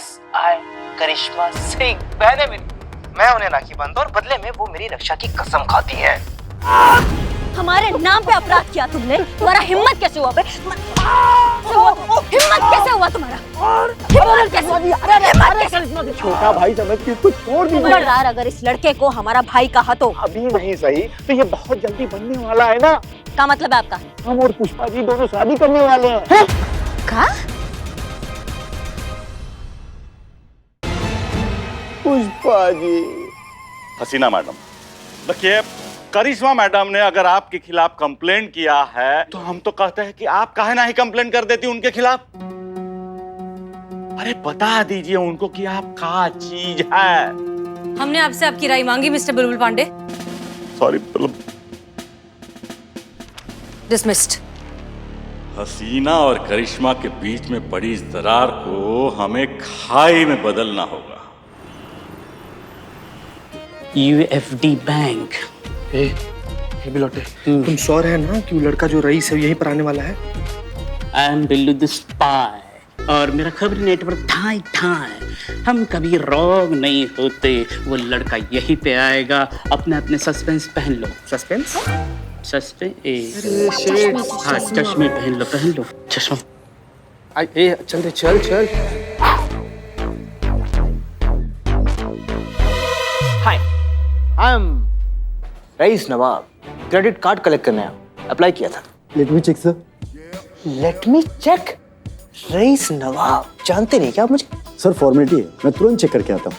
SI करिश्मा सिंह। बहन है मेरी, मैं उन्हें राखी बांधता और बदले में वो मेरी रक्षा की कसम खाती हैं। हमारे नाम पे अपराध किया तुमने, तुम्हारा हिम्मत कैसे हुआ बे? हिम्मत कैसे हुआ तुम्हारा? हिम्मत कैसे? छोटा भाई समझ के इसको छोड़ दीजिए। खबरदार, अगर इस लड़के को हमारा भाई कहा तो। अभी नहीं सही तो ये बहुत जल्दी बनने वाला है ना। क्या मतलब है आपका? हम और पुष्पा जी दोनों शादी करने वाले हैं। क्या? पुष्पा जी। हसीना मैडम, देखिए करिश्मा मैडम ने अगर आपके खिलाफ कंप्लेंट किया है तो हम तो कहते हैं कि आप काहे ना ही कंप्लेंट कर देती उनके खिलाफ। अरे बता दीजिए उनको कि आप क्या चीज है। हमने आपसे आपकी राय मांगी मिस्टर बुलबुल पांडे। Sorry, dismissed. हसीना और करिश्मा के बीच में पड़ी इस दरार को हमें खाई में बदलना होगा। UFD bank. बिलोटे, तुम श्योर है ना कि वो लड़का जो रईस है यहीं पर आने वाला है? I am Billu the spy और मेरा खबरी नेटवर्क ठाई ठाई। हम कभी रॉन्ग नहीं होते। वो लड़का यहीं पे आएगा। अपने सस्पेंस पहन लो। सस्पेंस? हाँ, चश्मे पहन लो चश्मा। चल रे, चल। Hi, I am Raees Nawab. Credit card collect करने आया, अप्लाई किया था। Let me check sir. Let me check. Raees Nawab जानते नहीं क्या आप मुझे? सर फॉर्मेलिटी है, मैं तुरंत चेक करके आता हूँ।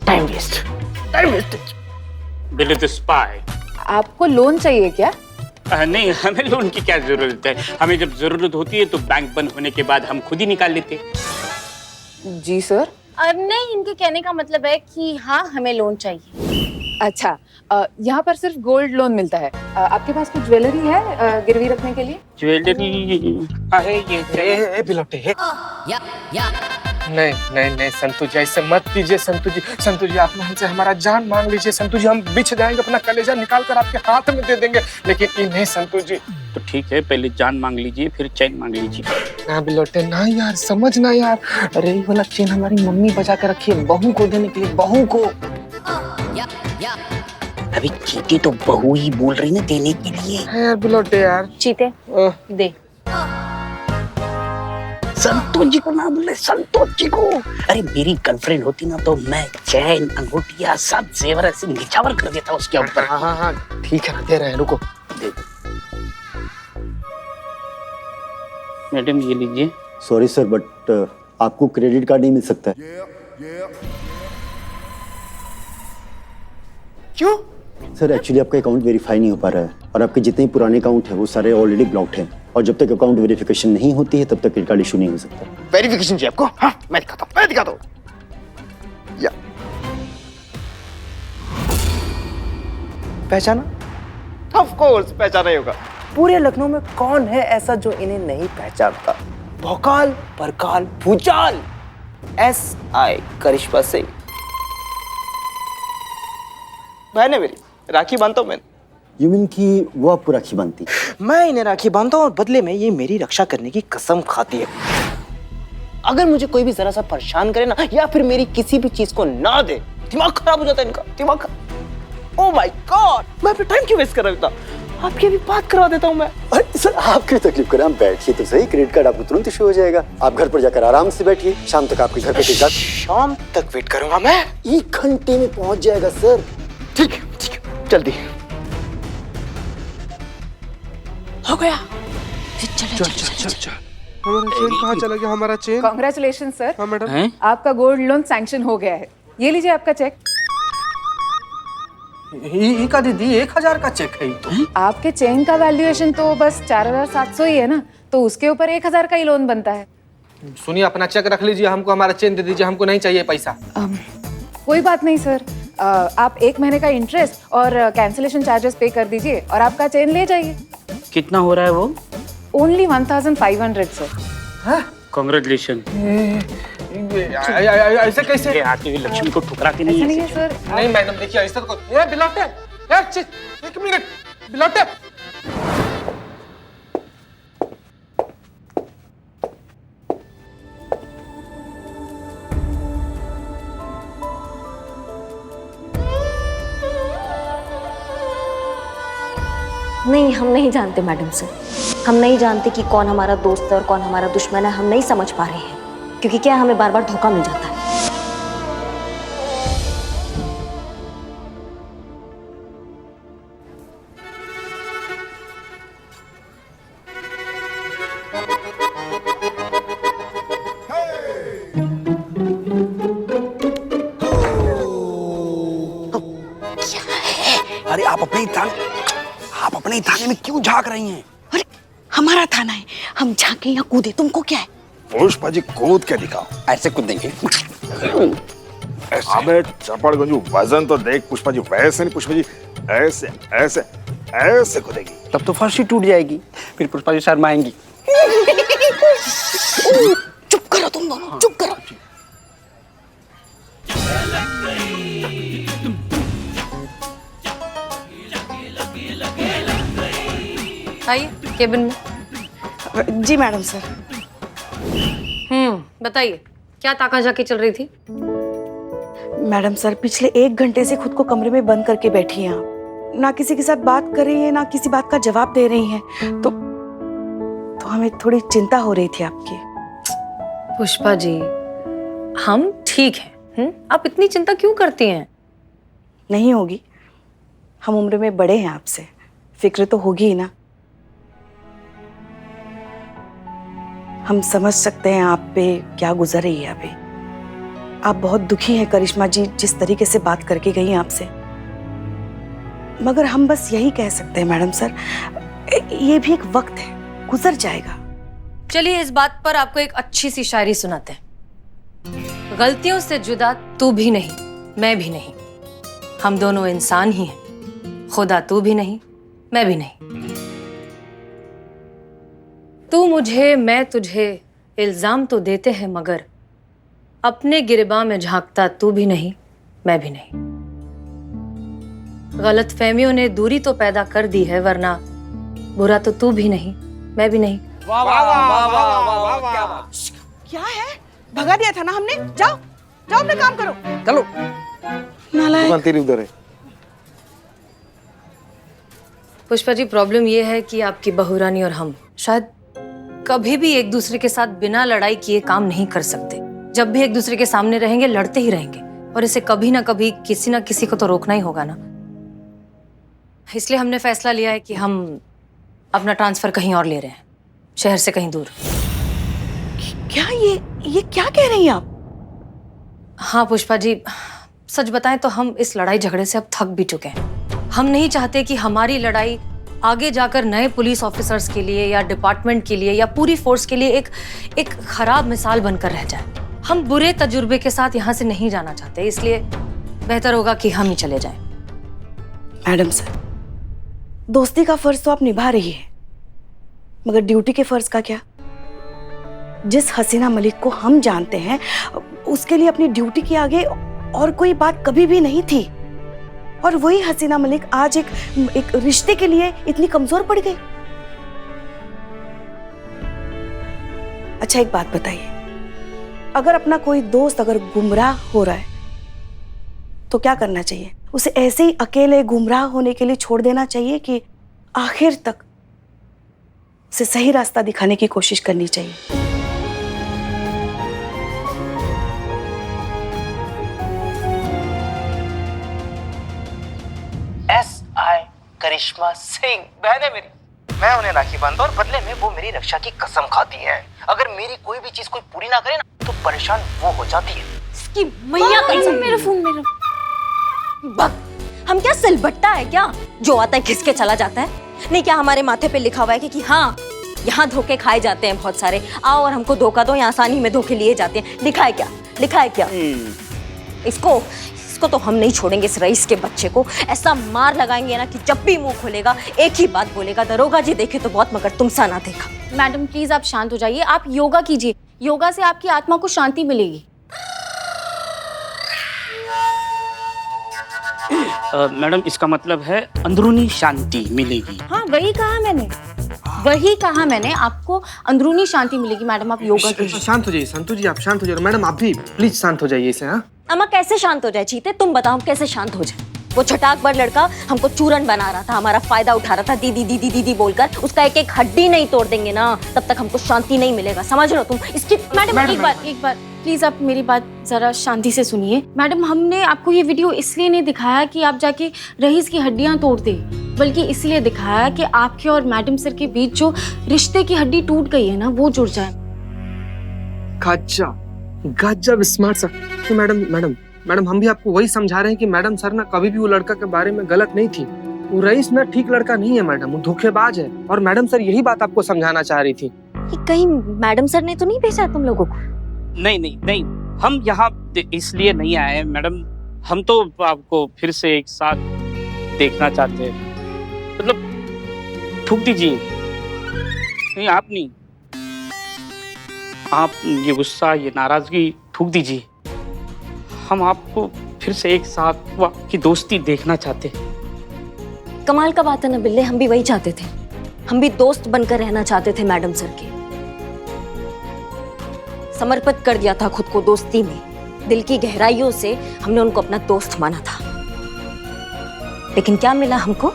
Time waste. Billu the spy. आपको लोन चाहिए क्या? नहीं, हमें लोन की क्या जरूरत है। हमें जब जरूरत होती है तो बैंक बंद होने के बाद हम खुद ही निकाल लेते। जी सर। नहीं, इनके कहने का मतलब है कि हाँ, हमें लोन चाहिए। अच्छा, यहाँ पर सिर्फ गोल्ड लोन मिलता है। आपके पास कुछ ज्वेलरी है गिरवी रखने के लिए? ज्वेलरी है ये। बिलोटे, नहीं संतु जी, ऐसे मत कीजिए। संतु जी आप हमसे हमारा जान मांग लीजिए। संतु जी हम बिछ जाएंगे, अपना कलेजा निकाल कर आपके हाथ में दे देंगे, लेकिन ये नहीं संतु जी। तो ठीक है, पहले जान मांग लीजिए फिर चैन मांग लीजिए। ना बिलोटे, ना यार, समझना यार। अरे ये वाला चेन हमारी मम्मी बजा कर रखी है बहू को देने के लिए, बहू को। अभी चीते तो बहू ही बोल रही ना देने के लिए। है यार बिलोटे यार। चीते दे। संतोष जी को ना बोले, संतोष जी को। अरे मेरी गर्लफ्रेंड होती ना तो मैं चैन अंगूठिया सब जेवर ऐसे निछावर कर देता उसके ऊपर। हाँ, ठीक है ना, दे रहे हैं, रुको। मैडम ये लीजिए। सॉरी सर बट आपको क्रेडिट कार्ड नहीं मिल सकता है। क्यों? सर एक्चुअली आपका अकाउंट वेरीफाई नहीं हो पा रहा है और आपके जितने पुराने अकाउंट है वो सारे ऑलरेडी ब्लॉक्ड हैं और जब तक अकाउंट वेरिफिकेशन नहीं होती है तब तक क्रेडिट कार्ड इशू नहीं हो सकता। वेरिफिकेशन चाहिए आपको? हाँ, मैं दिखाता हूँ। या पहचाना? ऑफ कोर्स पहचाना ही होगा। पूरे लखनऊ में कौन है ऐसा जो इन्हें नहीं पहचानता? भौकाल, परकाल, भूचाल, SI करिश्मा सिंह। बहन है मेरी, राखी बांधता हूँ मैं। यू मीन कि वो आपको राखी बांधती? मैं इन्हें राखी बांधता हूँ और बदले में ये मेरी रक्षा करने की कसम खाती है। अगर मुझे कोई भी जरा सा परेशान करे ना या फिर मेरी किसी भी चीज को ना दे, दिमाग खराब हो जाता है इनका, दिमाग खराब। ओह माय गॉड, मैं अपना टाइम क्यों वेस्ट कर रहा था? आपकी अभी बात करवा देता हूँ मैं। अरे सर आप क्यों तकलीफ करें, आप बैठिए तो सही, क्रेडिट कार्ड आपको तुरंत इशू हो जाएगा। आप घर पर जाकर आराम से बैठिए, शाम तक आपके घर पे क्रेडिट कार्ड। शाम तक वेट करूंगा मैं? 1 घंटे में पहुंच जाएगा सर। ठीक है, जल्दी हो गया। चल। हमारा चेन कहाँ चला गया? हमारा चेन। Congratulation sir. हाँ मैडम। आपका गोल्ड लोन सैंक्शन हो गया है। ये लीजिए आपका चेक। ये का दीदी 1000 का चेक है तो। आपके चेन का वैल्यूएशन तो बस 4700 ही है ना, तो उसके ऊपर 1000 का ही लोन बनता है। सुनिए, अपना चेक रख लीजिए, हमको हमारा चेन दे दीजिए, हमको नहीं चाहिए पैसा। कोई बात नहीं सर, आप 1 महीने का इंटरेस्ट और कैंसिलेशन चार्जेस पे कर दीजिए और आपका चेन ले जाइए। कितना हो रहा है वो? Only 1500 sir. कांग्रेचुलेशन। ऐसे कैसे? आती हुई लक्ष्मी को ठुकरा के ऐसा नहीं नहीं है सर। नहीं मैडम, देखिए ऐसा तो ये बिलोटे, एक मिनट बिलोटे। नहीं, हम नहीं जानते मैडम सर। हम नहीं जानते कि कौन हमारा दोस्त है और कौन हमारा दुश्मन है। हम नहीं समझ पा रहे हैं क्योंकि क्या हमें बार बार धोखा मिल जाता है। अरे आप अपने ही थाने में क्यों झांक रही हैं? अरे हमारा थाना है, हम झांके या कूदे, तुमको क्या है? पुष्पा जी कूद के दिखाओ। ऐसे कूदेंगे। अबे चपड़गंजू, वजन तो देख पुष्पा जी। वैसे नहीं पुष्पा जी, ऐसे ऐसे ऐसे कूदेगी। तब तो फर्श ही टूट जाएगी, फिर पुष्पा जी शर्माएंगी। चुप करो तुम दोनों, चुप करो। आइए केबिन में। जी मैडम सर। बताइए क्या ताका झाकी चल रही थी? मैडम सर, पिछले 1 घंटे से खुद को कमरे में बंद करके बैठी हैं आप। ना किसी के साथ बात कर रही हैं, ना किसी बात का जवाब दे रही हैं। तो हमें थोड़ी चिंता हो रही थी आपकी। पुष्पा जी, हम ठीक हैं। आप इतनी चिंता क्यों करती हैं? नहीं होगी, हम उम्र में बड़े हैं आपसे, फिक्र तो होगी ही ना। हम समझ सकते हैं आप पे क्या गुजर रही है अभी। आप बहुत दुखी हैं करिश्मा जी, जिस तरीके से बात करके गई हैं आपसे। मगर हम बस यही कह सकते हैं मैडम सर, ये भी एक वक्त है, गुजर जाएगा। चलिए इस बात पर आपको एक अच्छी सी शायरी सुनाते हैं। गलतियों से जुदा तू भी नहीं, मैं भी नहीं, हम दोनों इंसान ही हैं। खुदा तू भी नहीं, मैं भी नहीं। तू मुझे, मैं तुझे इल्जाम तो देते हैं, मगर अपने गिरबां में झांकता तू भी नहीं, मैं भी नहीं। गलतफहमियों ने दूरी तो पैदा कर दी है, वरना बुरा तो तू भी नहीं, मैं भी नहीं। वाह वाह वाह वाह वाह वाह, क्या बात। क्या है? भगा दिया था ना हमने। जाओ जाओ, अपना काम करो। चलो। नालायक। तेरी उधर है। पुष्पा जी, प्रॉब्लम ये है कि आपकी बहू रानी और हम शायद कभी भी एक दूसरे के साथ बिना लड़ाई किए काम नहीं कर सकते। जब भी एक दूसरे के सामने रहेंगे, लड़ते ही रहेंगे, और इसे कभी ना कभी किसी ना किसी को तो रोकना ही होगा ना। इसलिए हमने फैसला लिया है कि हम अपना ट्रांसफर कहीं और ले रहे हैं, शहर से कहीं दूर। क्या ये क्या कह रही हैं आप? हाँ पुष्पा जी, सच बताएं तो हम इस लड़ाई झगड़े से अब थक भी चुके हैं। हम नहीं चाहते कि हमारी लड़ाई आगे जाकर नए पुलिस ऑफिसर्स के लिए या डिपार्टमेंट के लिए या पूरी फोर्स के लिए एक खराब मिसाल बनकर रह जाए। हम बुरे तजुर्बे के साथ यहाँ से नहीं जाना चाहते, इसलिए बेहतर होगा कि हम ही चले जाएं। मैडम सर, दोस्ती का फर्ज तो आप निभा रही है, मगर ड्यूटी के फर्ज का क्या? जिस हसीना मलिक को हम जानते हैं, उसके लिए अपनी ड्यूटी के आगे और कोई बात कभी भी नहीं थी। और वही हसीना मलिक आज एक रिश्ते के लिए इतनी कमजोर पड़ गई। अच्छा एक बात बताइए, अगर अपना कोई दोस्त अगर गुमराह हो रहा है तो क्या करना चाहिए? उसे ऐसे ही अकेले गुमराह होने के लिए छोड़ देना चाहिए कि आखिर तक उसे सही रास्ता दिखाने की कोशिश करनी चाहिए? SI करिश्मा सिंह बहन है मेरी। मैं उन्हें राखी बांधता और बदले में वो मेरी रक्षा की कसम खाती है। अगर मेरी कोई भी चीज कोई पूरी ना करे ना, तो परेशान वो हो जाती है। इसकी मैया कसम। मेरा फोन मेरा। हम क्या सिलबट्टा है क्या जो आता है खिसके चला जाता है? नहीं, क्या हमारे माथे पे लिखा हुआ है कि हाँ यहाँ धोखे खाए जाते हैं बहुत सारे, आओ और हमको धोखा दो, यहाँ आसानी में धोखे लिए जाते हैं। लिखा है क्या? लिखा है क्या? इसको तो हम नहीं छोड़ेंगे। इस रईस के बच्चे को ऐसा मार लगाएंगे ना कि जब भी मुंह खोलेगा एक ही बात बोलेगा, दरोगा जी देखे तो बहुत मगर तुम सा ना देखा। मैडम प्लीज आप शांत हो जाइए, आप योगा कीजिए, योगा से आपकी आत्मा को शांति मिलेगी। मैडम इसका मतलब है अंदरूनी शांति मिलेगी। हाँ वही कहा मैंने, आपको अंदरूनी शांति मिलेगी। मैडम आप योगा कीजिए। शांत हो जाइए संतु जी, आप शांत हो जाइए। मैडम आप भी प्लीज शांत हो जाइए इसे। हाँ अम्मा कैसे शांत हो जाए? चीते तुम बताओ कैसे शांत हो जाए? वो छटाकभर लड़का हमको चूरन बना रहा था, हमारा फायदा उठा रहा था, दीदी दीदी दीदी बोलकर। उसका एक एक हड्डी नहीं तोड़ देंगे ना, तब तक हमको शांति नहीं मिलेगा, समझ लो तुम। इसकी मैडम एक बार प्लीज आप मेरी बात जरा शांति से सुनिए। मैडम, हमने आपको ये वीडियो इसलिए नहीं दिखाया कि आप जाके रईस की हड्डियां तोड़ दे, बल्कि इसलिए दिखाया कि आपके और मैडम सर के बीच जो रिश्ते की हड्डी टूट गई है ना, वो जुड़ जाए। गजब स्मार्ट सर। तो मैडम हम भी आपको वही समझा रहे हैं कि मैडम सर ना कभी भी वो लड़का के बारे में गलत नहीं थी। वो रईस ना ठीक लड़का नहीं है मैडम, वो धोखेबाज है। और मैडम सर यही बात आपको समझाना चाह रही थी। कि कहीं मैडम सर ने तो नहीं भेजा तुम लोगों को? नहीं, हम यहाँ इसलिए नहीं आए मैडम, हम तो आपको फिर से एक साथ देखना चाहते हैं। मतलब थूक दीजिए। नहीं, आप नहीं, आप ये गुस्सा, ये नाराजगी थूक दीजिए। हम आपको फिर से एक साथ वो आपकी दोस्ती देखना चाहते हैं। कमाल का बात है ना बिल्ले, हम भी वही चाहते थे। हम भी दोस्त बनकर रहना चाहते थे मैडम सर के। समर्पित कर दिया था खुद को दोस्ती में, दिल की गहराइयों से हमने उनको अपना दोस्त माना था। लेकिन क्या मिला हमको?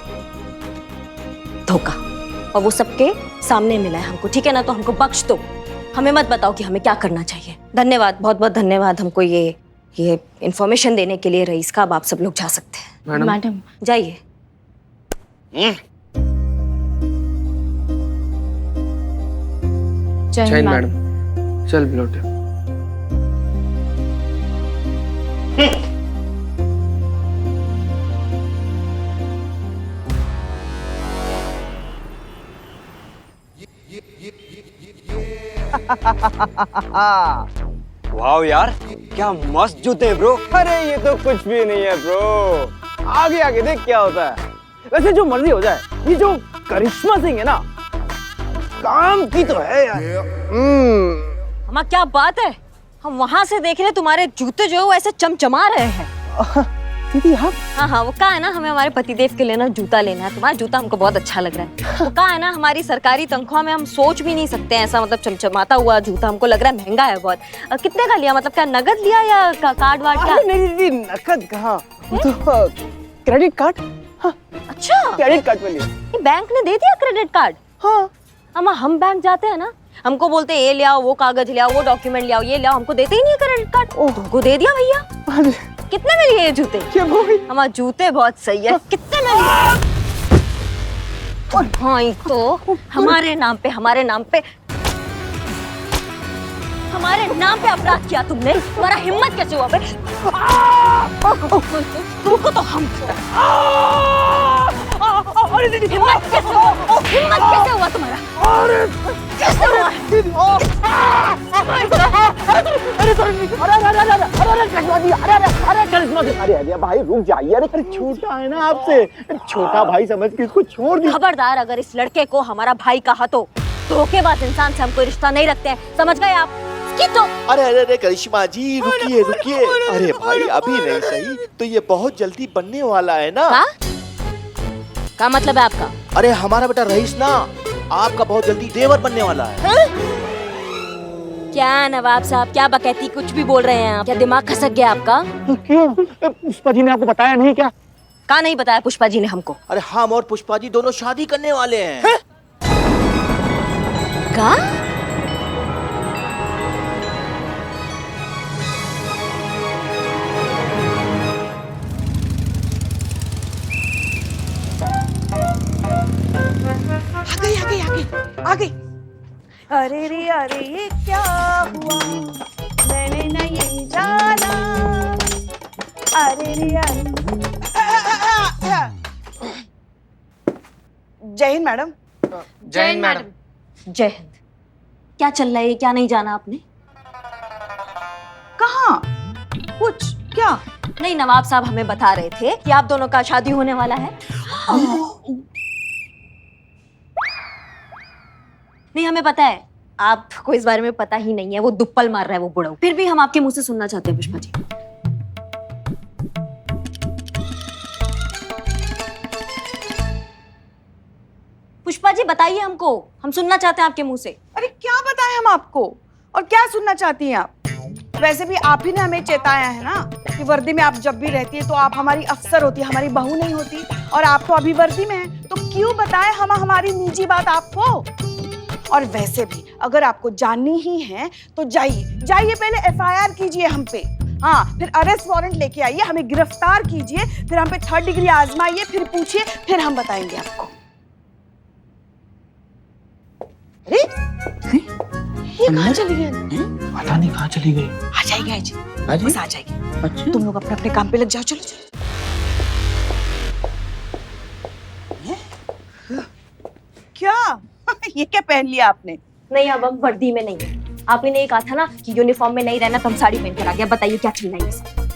धोखा। और वो सबके सामने मिला है हमको, ठीक है ना? तो हमको बख्श दो, हमें मत बताओ कि हमें क्या करना चाहिए। धन्यवाद, बहुत बहुत धन्यवाद हमको ये इंफॉर्मेशन देने के लिए रईस का। अब आप सब लोग जा सकते हैं। मैडम जाइए। जय हिंद मैडम। चल बिलोटे। वाह यार, क्या मस्त जूते हैं ब्रो। अरे ये तो कुछ भी नहीं है ब्रो, आगे आगे देख क्या होता है। वैसे जो मर्जी हो जाए, ये जो करिश्मा सिंह है ना, काम की तो है यार। हमारा क्या बात है, हम वहां से देख रहे तुम्हारे जूते जो है वो ऐसे चमचमा रहे हैं। दीदी आप? हाँ, वो कहा है ना हमें हमारे पतिदेव के लिए ना जूता लेना है। तुम्हारा जूता हमको बहुत अच्छा लग रहा है। वो कहा है ना हमारी सरकारी तनख्वाह में हम सोच भी नहीं सकते हैं ऐसा मतलब चमचमाता हुआ जूता। हमको लग रहा है महंगा है बहुत। कितने का लिया, मतलब क्या नगद लिया या कार्ड वार्ड? क्या? नहीं दीदी, नकद कहाँ, तो क्रेडिट कार्ड। हाँ, अच्छा, क्रेडिट कार्ड पे लिया। बैंक ने दे दिया क्रेडिट कार्ड? हाँ, हम बैंक जाते हैं ना, हमको बोलते हैं ये ले आओ, वो कागज ले आओ, वो डॉक्यूमेंट ले आओ, ये ले आओ, हमको देते ही नहीं क्रेडिट कार्ड। तुमको दे दिया भैया। कितने में लिए ये जूते? हमारे जूते बहुत सही है। कितने में लिए? भाई तो हमारे नाम पे अपराध किया तुमने। तुम्हारा हिम्मत कैसे हुआ बे? तुमको तो हम हिम्मत कैसे हुआ तुम्हारा? कैसे हुआ? अरे भाई रुक जाइए। अरे छोटा है ना आपसे, छोटा भाई समझ के इसको छोड़ दिया। खबरदार, अगर इस लड़के को हमारा भाई कहा तो धोखेबाज इंसान से हमको रिश्ता नहीं रखते हैं, समझ गए आप? तो अरे करिश्मा जी रुकिए। अरे भाई अभी नहीं सही तो ये बहुत जल्दी बनने वाला है ना। क्या मतलब है आपका? अरे हमारा बेटा रईस ना आपका बहुत जल्दी देवर बनने वाला है। क्या नवाब साहब, क्या बकैती कुछ भी बोल रहे हैं आप? क्या दिमाग खसक गया आपका? क्यों? पुष्पा जी ने आपको बताया नहीं क्या? क्या नहीं बताया पुष्पा जी ने हमको? अरे हम और पुष्पा जी दोनों शादी करने वाले हैं। क्या? आ गई। अरे रे अरे ये क्या हुआ, मैंने नहीं जाना। अरे रे अरे। जय हिंद मैडम। जय हिंद मैडम। जय हिंद। क्या चल रहा है, क्या नहीं जाना आपने? कहाँ कुछ? क्या नहीं, नवाब साहब हमें बता रहे थे कि आप दोनों का शादी होने वाला है। नहीं, हमें पता है, आपको इस बारे में पता ही नहीं है। वो दुप्पल मार रहा है वो बुढ़ा। फिर भी हम आपके मुंह से सुनना चाहते हैं पुष्पा जी। पुष्पा जी बताइए हमको, हम सुनना चाहते हैं आपके मुंह से। अरे क्या बताएं हम आपको, और क्या सुनना चाहती हैं आप? वैसे भी आप ही ने हमें चेताया है ना कि वर्दी में आप जब भी रहती है तो आप हमारी अफसर होती, हमारी बहू नहीं होती, और आप तो अभी वर्दी में हैं, तो क्यों बताएं हम हमारी निजी बात आपको। और वैसे भी अगर आपको जाननी ही है तो जाइए पहले FIR कीजिए हम पे, हाँ, फिर अरेस्ट वारंट लेके आइए, हमें गिरफ्तार कीजिए, फिर हम पे 3rd डिग्री आजमाइए, फिर पूछिए, फिर हम बताएंगे आपको। अरे ये कहाँ चली गई? पता नहीं कहाँ चली गई। आ जाएगी आज, बस आ जाएगी। अच्छा? तुम लोग अपने अपने काम पे लग जाओ, चलो चलो। क्या ये क्या पहन लिया आपने? नहीं, अब हम वर्दी में नहीं है। आप ही ने कहा था ना कि यूनिफॉर्म में नहीं रहना, तो हम साड़ी पहन कर आ गया। बताइए क्या चल रहा है इसमें?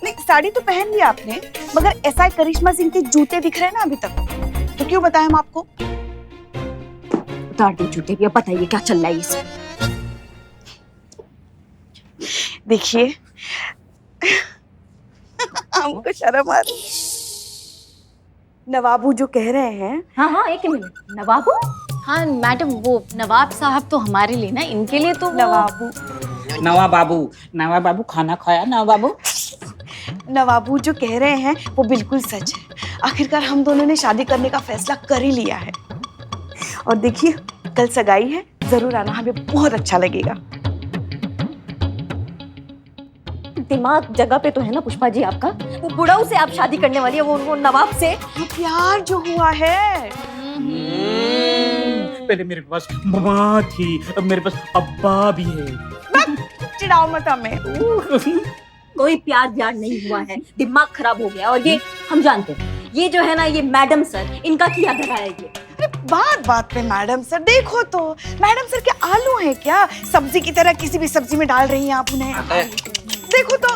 नहीं, साड़ी तो पहन लिया आपने, मगर SI करिश्मा सिंह के जूते दिख रहे हैं ना अभी तक, तो क्यों बताएं हम आपको? उतार दो जूते भी, अब बताइए क्या चल रहा है इसमें? देखिए हमको शर्म आ रही। नवाबू जो कह रहे हैं। हाँ, एक मिनट, नवाबू? हाँ मैडम, वो नवाब साहब तो हमारे लिए ना, इनके लिए तो नवाब बाबू खाना खाया नवाबू? नवाबू जो कह रहे हैं वो बिल्कुल सच है। आखिरकार हम दोनों ने शादी करने का फैसला कर ही लिया है। और देखिए कल सगाई है, जरूर आना, हमें बहुत अच्छा लगेगा। दिमाग जगह पे तो है ना पुष्पा जी आपका? वो बुढ़ाऊ से आप शादी करने वाली है, वो नवाब से? वो प्यार जो हुआ है। पहले मेरे पास माँ थी, अब मेरे पास अब्बा भी है। चिढ़ाओ मत हमें। कोई प्यार नहीं हुआ है, दिमाग खराब हो गया। और ये हम जानते हैं, ये जो है ना, ये मैडम सर, इनका किया धरा है ये। बात बात पे मैडम सर, देखो तो मैडम सर क्या आलू है क्या? सब्जी की तरह किसी भी सब्जी में डाल रही हैं आप उन्हें। देखो तो,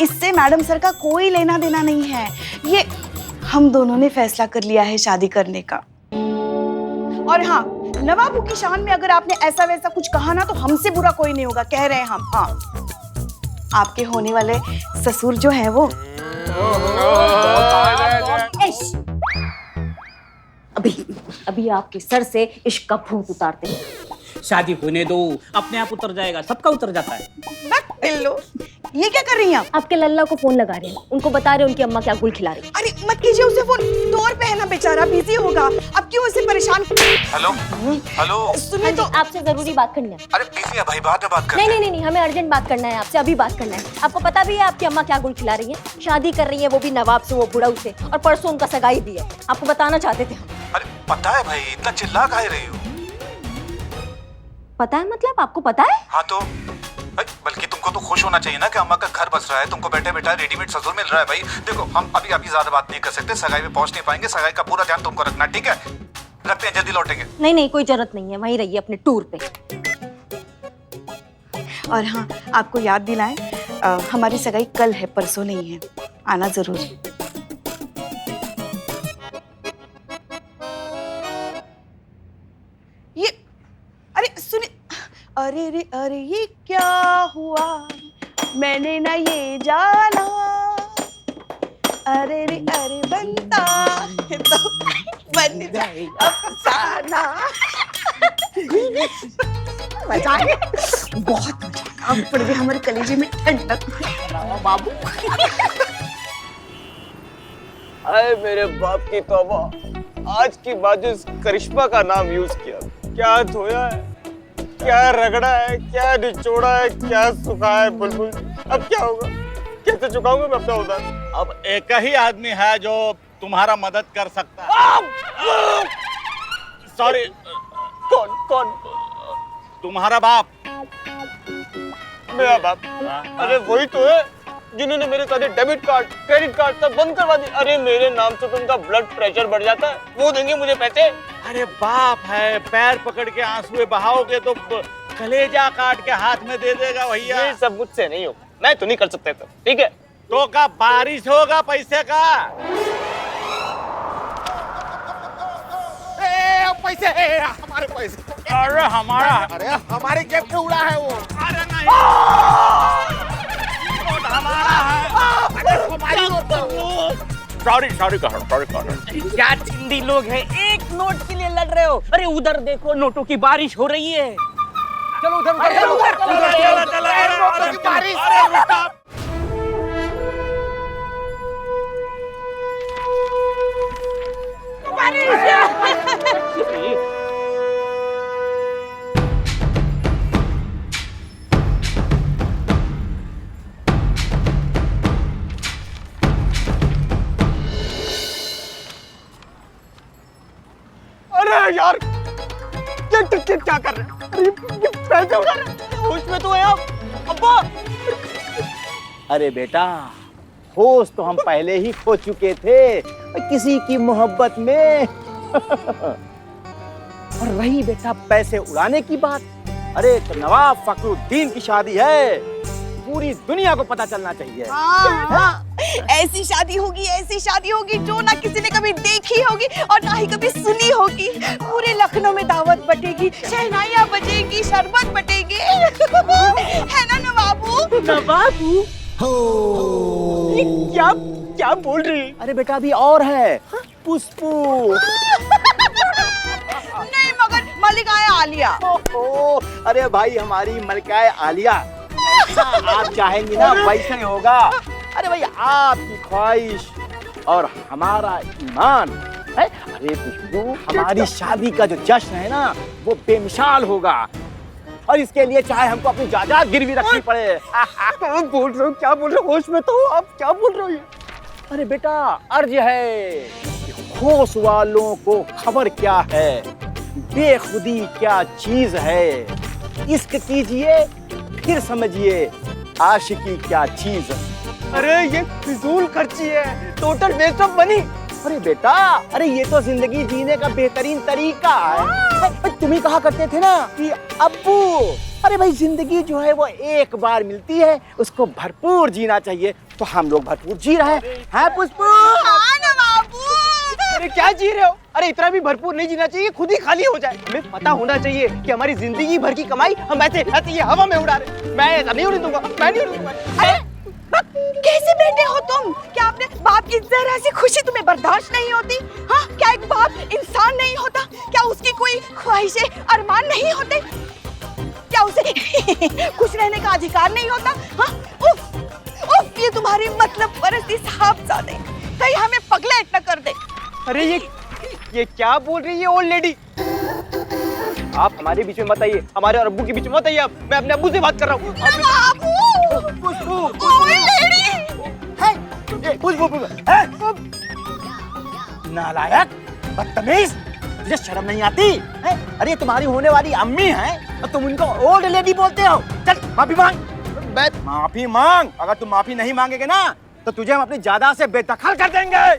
इससे मैडम सर का कोई लेना देना नहीं है। ये हम दोनों ने फैसला कर लिया है शादी करने का। और हाँ, नवाबू की शान में अगर आपने ऐसा वैसा कुछ कहा ना, तो हमसे बुरा कोई नहीं होगा, कह रहे हैं हम। हाँ, आपके होने वाले ससुर जो है वो। अभी आपके सर से इश्क का भूत उतारते हैं। शादी होने दो, अपने आप उतर जाएगा, सबका उतर जाता है। लो, ये क्या कर रही हैं आप? आपके लल्ला को फोन लगा रहे हैं, उनको बता रहे हैं उनकी अम्मा क्या गुल खिला रही है। अरे मत कीजिए उसे फोन, डोर पे है ना बेचारा, बिजी होगा। अब क्यों उसे परेशान? हेलो सुनिए तो, आपसे जरूरी बात करनी है। अरे बिजी है भाई, बाद में बात करते हैं। नहीं, हमें अर्जेंट बात करना है आपसे, अभी बात करना है। आपको पता भी है आपकी अम्मा क्या गुल खिला रही है? शादी कर रही है, वो भी नवाब से, वो बुढ़ाऊ से, और परसों उनका सगाई भी है। आपको बताना चाहते थे हम। अरे पता है भाई, इतना चिल्ला काहे रही हो? पता है मतलब? आपको पता है? हाँ तो बल्कि तुमको तो खुश होना चाहिए ना कि अम्मा का घर बस रहा है, तुमको बैठे बैठा रेडीमेड ससुर मिल रहा है। भाई देखो, हम अभी ज्यादा बात नहीं कर सकते, सगाई में पहुंच नहीं पाएंगे, सगाई का पूरा ध्यान तुमको रखना, ठीक है? रखते हैं, जल्दी लौटेंगे। नहीं, कोई जरूरत नहीं है, वहीं रहिए अपने टूर पे। और हाँ, आपको याद दिलाएं, हमारी सगाई कल है, परसों नहीं है, आना जरूर। ये अरे सुनिए, अरे ये क्या हुआ, मैंने ना ये जाना। अरे बनता है तो बन जाए अफसाना। मजा आया, बहुत मजा। अब पड़ गई हमारे कलेजे में ठंडक। बाबू अरे मेरे बाप की तौबा, आज की बात जो करिश्मा का नाम यूज किया, क्या धोया है, क्या रगड़ा है, क्या निचोड़ा है, क्या सुखा है। बुलबुल, अब क्या होगा? कैसे चुकाऊंगा मैं अपना उधार? अब एक ही आदमी है जो तुम्हारा मदद कर सकता है। सॉरी, कौन? तुम्हारा बाप। मेरा बाप? अरे वही तो है जिन्होंने मेरे सारे डेबिट कार्ड, क्रेडिट कार्ड सब बंद करवा दिए। अरे मेरे नाम से तो उनका ब्लड प्रेशर बढ़ जाता है, वो देंगे मुझे पैसे? अरे बाप है, पैर पकड़ के आंसू बहाओगे तो कलेजा काट के हाथ में दे देगा भैया। ये सब मुझसे नहीं होगा, मैं तो नहीं कर सकता था, ठीक है? तो का बारिश होगा पैसे का। पैसे, हमारे पैसे। अरे हमारा, अरे हमारी जेब से उड़ा है वो। अरे नहीं, हमारा है। सॉरी क्या चिंदी लोग हैं, एक नोट के लिए लड़ रहे हो? अरे उधर देखो, नोटों की बारिश हो रही है। चलो उधर अरे यार क्या कर रहे हैं? अरे ये पैसे उड़ा रहे हैं। होश में तो है आप अब्बा। अरे बेटा, होश तो हम पहले ही खो चुके थे किसी की मोहब्बत में। और रही बेटा पैसे उड़ाने की बात, अरे तो नवाब फखरुद्दीन की शादी है, पूरी दुनिया को पता चलना चाहिए। हाँ, ऐसी शादी होगी जो ना किसी ने कभी देखी होगी और ना ही कभी सुनी होगी। पूरे लखनऊ में दावत बटेगी, शहनाइयाँ बजेगी, शरबत बटेगी। है ना नवाबू? नवाबू? क्या क्या बोल रही है? अरे बेटा अभी और है, पुष्पू। नहीं मगर मलिकाए आलिया। अरे भाई हमारी मलकाए आलिया, ऐसा आप चाहेंगी ना वैसे ही होगा। अरे भाई आपकी ख्वाहिश और हमारा ईमान है। अरे पुष्पू, हमारी शादी का जो जश्न है ना वो बेमिसाल होगा, और इसके लिए चाहे हमको अपनी जायदाद गिरवी रखनी पड़े। बोल रहे हो? क्या बोल रहे हो? होश में तो हो आप, क्या बोल रहे हो ये? अरे बेटा अर्ज है कि होश वालों को खबर क्या है, बेखुदी क्या चीज है। इश्क कीजिए फिर समझिए आशिकी क्या चीज है। अरे ये फिजूल खर्ची है, टोटल वेस्ट ऑफ मनी। अरे बेटा, अरे ये तो जिंदगी जीने का बेहतरीन तरीका है। तुम ही कहा करते थे ना कि अब्बू, अरे भाई जिंदगी जो है वो एक बार मिलती है, उसको भरपूर जीना चाहिए। तो हम लोग भरपूर जी रहे हैं पुष्पू। हाँ नवाबू। अरे क्या जी रहे हो? अरे इतना भी भरपूर नहीं जीना चाहिए, खुद ही खाली हो जाए। हमें पता होना चाहिए कि हमारी जिंदगी भर की कमाई हम ऐसे ये हवा में उड़ा रहे। मैं ऐसा नहीं उड़ने दूंगा, मैं नहीं उड़ने दूंगा। अरे कैसे बेटे हो तुम? क्या अपने बाप की जरा सी खुशी तुम्हें बर्दाश्त नहीं होती? हाँ, क्या एक बाप इंसान नहीं होता? क्या उसकी कोई ख्वाहिशें अरमान नहीं होते? क्या उसे खुश रहने का अधिकार नहीं होता? हाँ, उफ, उफ, ये तुम्हारी मतलब परस्ती साहबजादे कहीं हमें पगलेट न कर दे। अरे ये क्या बोल रही है ओल्ड लेडी? आप हमारे बीच में मत आइए, हमारे और अब्बू के बीच में मत आइए। आप, मैं अपने अब्बू से बात कर रहा हूँ। नालायक, बदतमीज, तुझे शर्म नहीं आती है? अरे तुम्हारी होने वाली अम्मी हैं और तुम उनको ओल्ड लेडी बोलते हो। चल माफी मांग। माफी मांग। अगर तुम माफी नहीं मांगेगे ना तो तुझे हम अपनी जायदाद से बेदखल कर देंगे।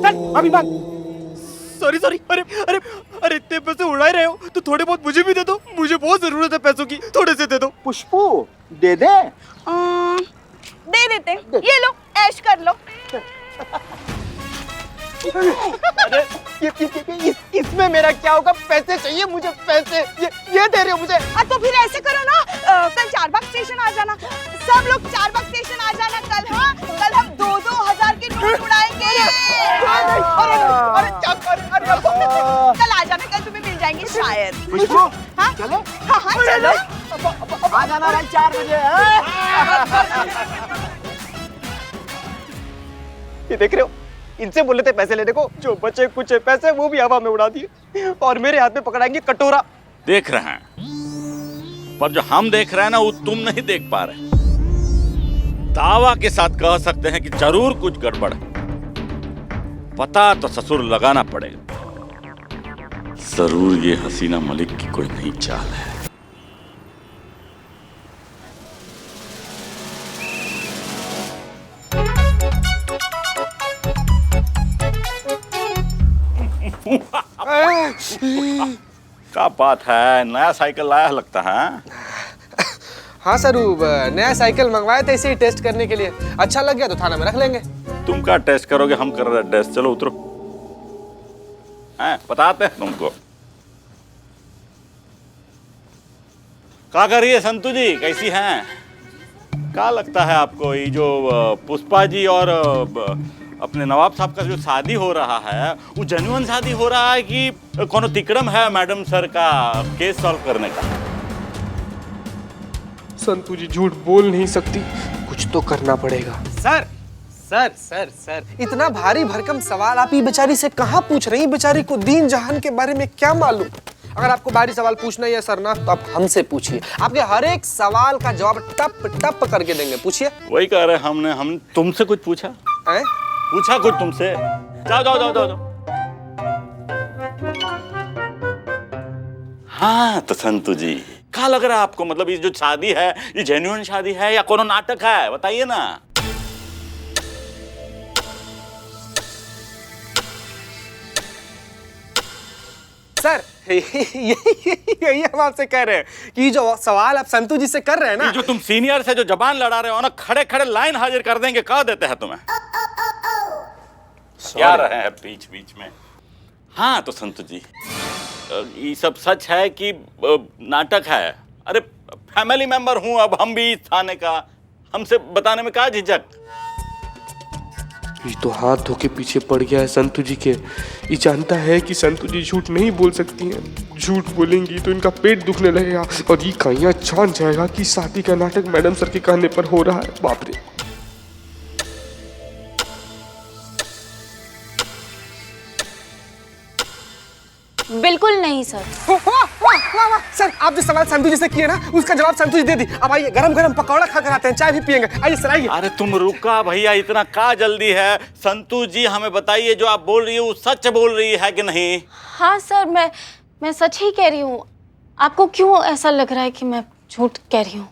चल माफी मांग। Sorry sorry. अरे अरे अरे इतने पैसे उड़ा ही रहे हो तो थोड़े बहुत मुझे भी दे दो, मुझे बहुत जरूरत है पैसों की, थोड़े से दे दो। पुष्पू दे दे। दे देते, ये लो ऐश कर लो। अरे इसमें मेरा क्या होगा? पैसे चाहिए मुझे, पैसे। ये दे रहे हो मुझे? तो फिर ऐसे करो ना, कल चारबाग स्टेशन आ जाना, सब लोग चारबाग स्टेशन आ जाना कल। हाँ, कल हम 2-2 हजार के नोट उड़ाएंगे। कल आ जाना, कल तुम्हें मिल जाएंगे शायद। हाँ चलो। हाँ चलो, आ जाना 4 बजे। ये देख रहे हो, इनसे बोले थे पैसे लेने को, जो बचे कुछ पैसे वो भी हवा में उड़ा दिए और मेरे हाथ में पकड़ाएंगे कटोरा। देख रहे हैं, पर जो हम देख रहे हैं ना वो तुम नहीं देख पा रहे। दावा के साथ कह सकते हैं कि जरूर कुछ गड़बड़ है। पता तो ससुर लगाना पड़ेगा। जरूर ये हसीना मलिक की कोई नई चाल है। क्या बात है, नया साइकिल लाया लगता है। हाँ सर, नया साइकिल मंगवाया था इसे ही टेस्ट करने के लिए। अच्छा लग गया तो थाना में रख लेंगे। तुम क्या टेस्ट करोगे, हम कर रहे हैं टेस्ट। चलो उतरो, बताते हैं तुमको। क्या कर रही है संतू जी, कैसी हैं? क्या लगता है आपको ये जो पुष्पा जी और अपने नवाब साहब का जो शादी हो रहा है वो जेन्युइन शादी हो रहा है कि कोनो तिकड़म है मैडम सर का केस सॉल्व करने का? संतू जी झूठ बोल नहीं सकती, कुछ तो करना पड़ेगा। सर सर सर सर इतना भारी भरकम सवाल आप ये बेचारी से कहाँ पूछ रही हैं? बेचारी को दीन जहान के बारे में क्या मालूम? अगर आपको भारी सवाल पूछना ही है सरना तो आप हमसे पूछिए, आपके हर एक सवाल का जवाब टप टप करके देंगे। पूछिए। वही कह रहे हम तुमसे कुछ पूछा है? पूछा कुछ तुमसे? जाओ जाओ जाओ जाओ जाओ। हाँ तो संतू जी क्या लग रहा है आपको, मतलब ये जो शादी है ये जेन्युइन शादी है या कोनो नाटक है? बताइए ना। सर यही हम आपसे कह रहे हैं कि जो सवाल आप संतू जी से कर रहे हैं ना, जो तुम सीनियर से जो जबान लड़ा रहे हो ना, खड़े खड़े लाइन हाजिर कर देंगे, कह देते हैं तुम्हें। क्या रहे हैं बीच बीच में। हाँ तो संतू जी ये सब सच है कि नाटक है? अरे फैमिली मेंबर हूं अब हम भी थाने का, हमसे बताने में क्या झिझक? ये तो हाथ धो के पीछे पड़ गया है संतू जी के। ये जानता है कि संतू जी झूठ नहीं बोल सकती हैं, झूठ बोलेंगी तो इनका पेट दुखने लगेगा और ये कहीं जान जाएगा कि शादी का नाटक मैडम सर के कहने पर हो रहा है। बाप रे। बिल्कुल नहीं सर। सर आप जो सवाल संतू जी से किए ना उसका जवाब संतू जी दे दी। अब आइए गरम गरम पकौड़ा खा कर आते हैं, चाय भी पियेंगे। आइए सर आइए। अरे तुम रुका भैया, इतना क्या जल्दी है? संतू जी हमें बताइए जो आप बोल रही हो सच बोल रही है कि नहीं? हाँ सर मैं सच ही कह रही हूँ। आपको क्यों ऐसा लग रहा है कि मैं झूठ कह रही हूँ?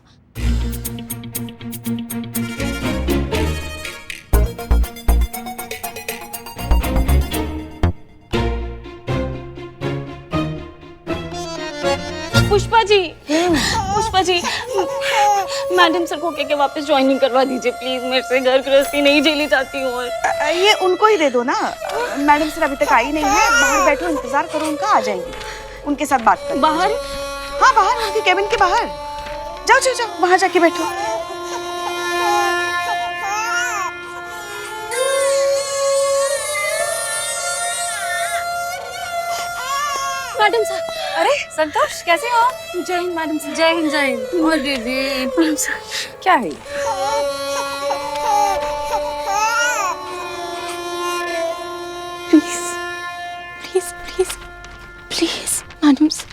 पुष्पा जी मैडम सर को क्या वापस ज्वाइनिंग करवा दीजिए प्लीज। मेरे से घर गृहस्थी नहीं झेली जाती हूँ। ये उनको ही दे दो ना, मैडम सर अभी तक आई नहीं है। बाहर बैठो, इंतजार करो उनका, आ जाएंगे। उनके साथ बात करो। बाहर? हाँ बाहर, उनके केबिन के बाहर। जाओ जाओ जाओ, वहां जाके बैठो। Madam sir. अरे संतोष कैसे हो? जय हिंद मैडम सर। जय हिंद जय हिंद। और दीदी मैडम सर क्या है? Please please please please madam sir.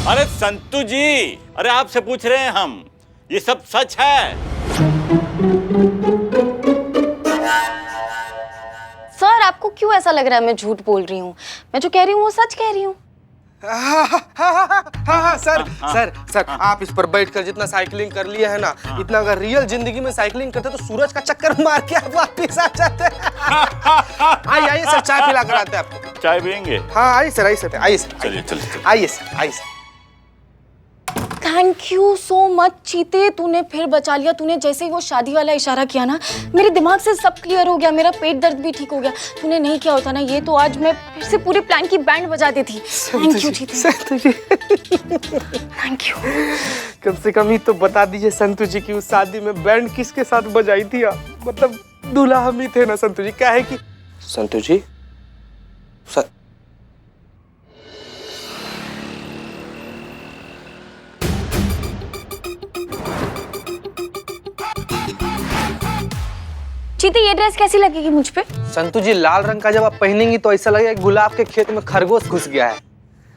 अरे संतू जी, अरे आपसे पूछ रहे हैं हम, ये सब सच है? सर आपको क्यों ऐसा लग रहा है मैं झूठ बोल रही हूँ? मैं जो कह रही हूँ वो सच कह रही हूँ। हाँ सर आप इस पर बैठकर जितना साइकिलिंग कर लिया है ना, इतना अगर रियल जिंदगी में साइकिलिंग करते तो सूरज का चक्कर मार के आप वापस आ जाते। आइए सर, चाय पिला कर आते हैं आपको। चाय पियेंगे? हाँ आइए सर, आइए सर, आइए सर। चलिए चलिए आइए सर, आइए sir. Thank you so much चीते, तूने फिर बचा लिया। तूने जैसे ही वो शादी वाला इशारा किया ना, मेरे दिमाग से सब क्लियर हो गया, मेरा पेट दर्द भी ठीक हो गया। तूने नहीं किया होता ना ये, तो आज मैं फिर से पूरे प्लान की बैंड बजा देती। थैंक यू चीते। Thank you. कम से कम ही तो बता दीजिए संतू जी की उस शादी में बैंड किसके साथ बजाई थी आप? मतलब दूल्हा हम ही थे ना संतू जी। क्या है कि संतू जी चीते ये ड्रेस कैसी लगेगी मुझ पे? संतू जी लाल रंग का जब आप पहनेंगी तो ऐसा लगेगा गुलाब के खेत में खरगोश घुस गया है।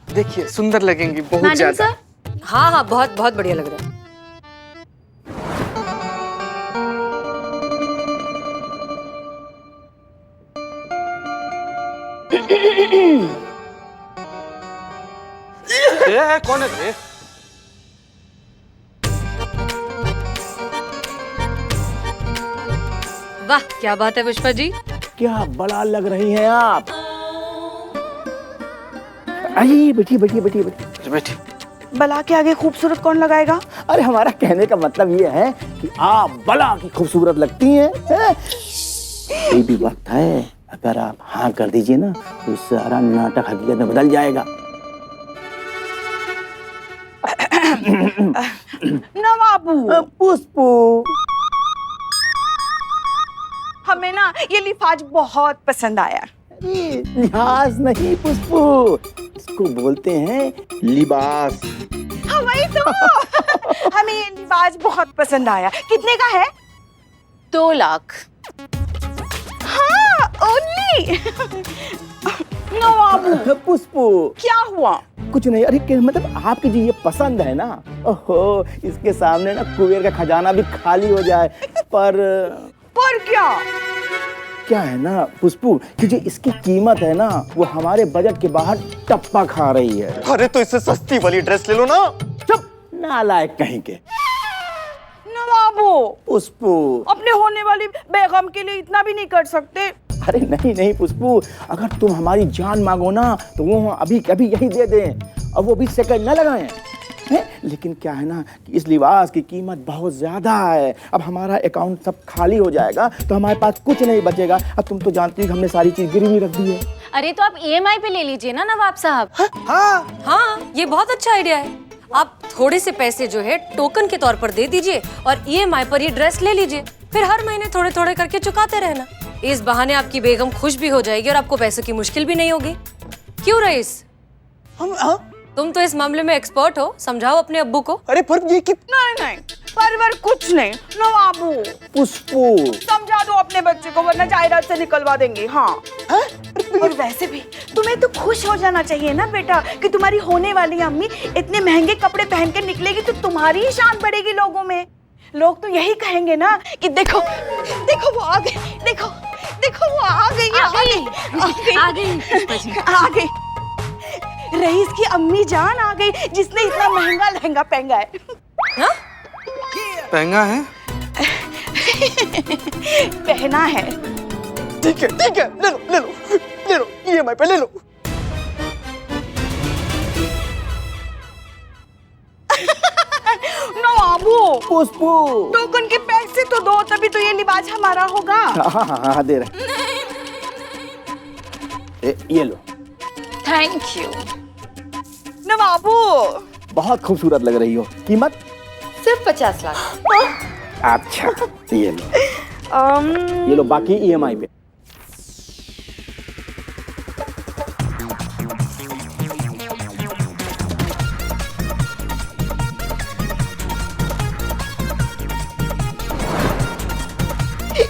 देखिए सुंदर लगेंगी बहुत ज्यादा। हाँ बहुत बहुत बढ़िया लग रहा है। कौन है? वाह क्या बात है पुष्पा जी, क्या बड़ा लग रही हैं आप। आइए बैठिए बैठिए बैठिए बैठिए। बला के आगे खूबसूरत कौन लगाएगा? अरे हमारा कहने का मतलब ये है कि आप बला की खूबसूरत लगती हैं। ये भी वक्त है, अगर आप हाँ कर दीजिए ना तो सारा नाटक हकीकत में बदल जाएगा। नवाबू। पुष्पू हमें ना ये लिफाज बहुत पसंद आया। अरे लिहाज नहीं पुष्पू, इसको बोलते हैं लिबास। हाँ वही तो। हमें ये लिबाज बहुत पसंद आया। कितने का है? 2 लाख। हाँ ओनली। नवाबू पुष्पू क्या हुआ? कुछ नहीं। अरे मतलब आपकी जो ये पसंद है ना, ओहो, इसके सामने ना कुबेर का खजाना भी खाली हो जाए। पर क्या है ना पुष्पू कि जो इसकी कीमत है ना वो हमारे बजट के बाहर टप्पा खा रही है। अरे तो इससे सस्ती वाली ड्रेस ले लो ना। चुप, नालायक कहीं के। नवाबू पुष्पू अपने होने वाली बेगम के लिए इतना भी नहीं कर सकते? अरे नहीं पुष्पू, अगर तुम हमारी जान मांगो ना तो वो अभी कभी यही दे दें, और वो भी सेकंड न लगाएं। लेकिन क्या है ना कि इस लिबास की कीमत बहुत ज्यादा है। अब हमारा अकाउंट सब खाली हो जाएगा तो हमारे पास कुछ नहीं बचेगा। अब तुम तो जानती हो कि हमने सारी चीज गिरवी रख दी है। अरे तो आप EMI पे ले लीजिए ना नवाब साहब। हाँ, ये बहुत अच्छा आइडिया है। आप थोड़े से पैसे जो है टोकन के तौर पर दे दीजिए और EMI पर ये ड्रेस ले लीजिए, फिर हर महीने थोड़े थोड़े करके चुकाते रहना। इस बहाने आपकी बेगम खुश भी हो जाएगी और आपको पैसों की मुश्किल भी नहीं होगी। क्यों रईस? तुम तो इस मामले में एक्सपर्ट हो, समझाओ अपने अब्बू को। अरे पर ये कितना नहीं परवर कुछ नहीं नवाबू। पुष्पू समझा दो अपने बच्चे को वरना जायदाद से निकलवा देंगे। हाँ और वैसे भी तुम्हें तो खुश हो जाना चाहिए ना बेटा कि तुम्हारी होने वाली अम्मी इतने महंगे कपड़े पहन के निकलेगी तो तुम्हारी ही शान बढ़ेगी लोगों में। लोग तो यही कहेंगे ना कि देखो देखो वो आ गई, देखो देखो वो आ गई। रईस की अम्मी जान आ गई जिसने इतना महंगा लहंगा पहना है। हाँ? पहना है? पहना है। ठीक है ले लो EMI पे ले लो। नवाबू पुष्पू टोकन के पैसे तो दो तभी तो ये लिबास हमारा होगा। हाँ दे रहे। ये लो। Thank you नवाबू। बहुत खूबसूरत लग रही हो। कीमत? सिर्फ 50 लाख। अच्छा ये लो। ये लो बाकी EMI पे।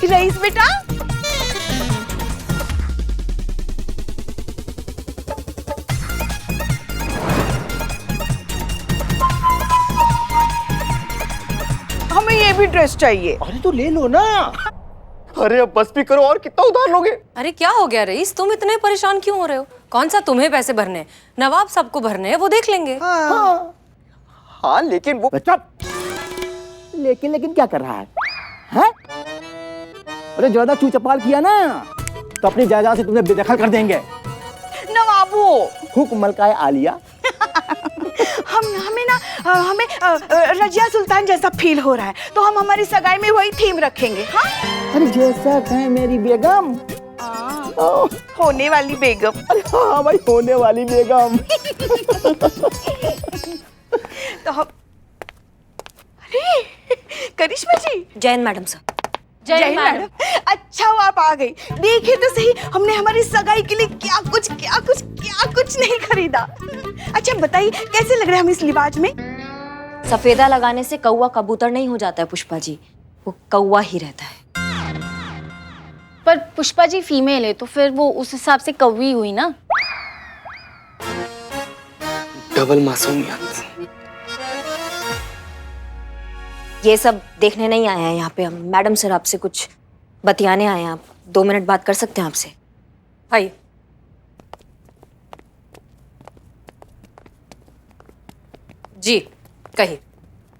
रईस बेटा हमें ये भी ड्रेस चाहिए। अरे तो ले लो ना। अरे अब बस भी करो, और कितना उधार लोगे? अरे क्या हो गया रईस, तुम इतने परेशान क्यों हो रहे हो? कौन सा तुम्हें पैसे भरने हैं? नवाब सबको भरने हैं, वो देख लेंगे। हाँ लेकिन वो लेकिन क्या कर रहा है? हैं? अरे ज्यादा चूचपाल किया ना तो अपनी जायदाद से तुम्हें बेदखल कर देंगे। नवाबू हुक्म मलकाए आलिया। हमें रजिया सुल्तान जैसा फील हो रहा है तो हम हमारी सगाई में वही थीम रखेंगे। हाँ? अरे जैसा कहे मेरी बेगम। होने वाली बेगम। अरे हाँ भाई होने वाली बेगम। तो हम अरे Karishma ji. Jain madam sir. Jai madam. अच्छा वो आप आ गई। देखिए तो सही हमने हमारी सगाई के लिए क्या कुछ नहीं खरीदा। अच्छा बताइए कैसे लग रहे हैं हम इस लिबाज में? सफेदा लगाने से कौवा कबूतर नहीं हो जाता है पुष्पा जी, वो कौवा ही रहता है। पर पुष्पा जी फीमेल है तो फिर वो उस हिसाब से कौवी हुई ना। डबल मासूमियत। ये सब देखने नहीं आए हैं यहाँ पे हम। मैडम सर आपसे कुछ बतियाने आए हैं। आप 2 मिनट बात कर सकते हैं आपसे? आइए। जी कहिए।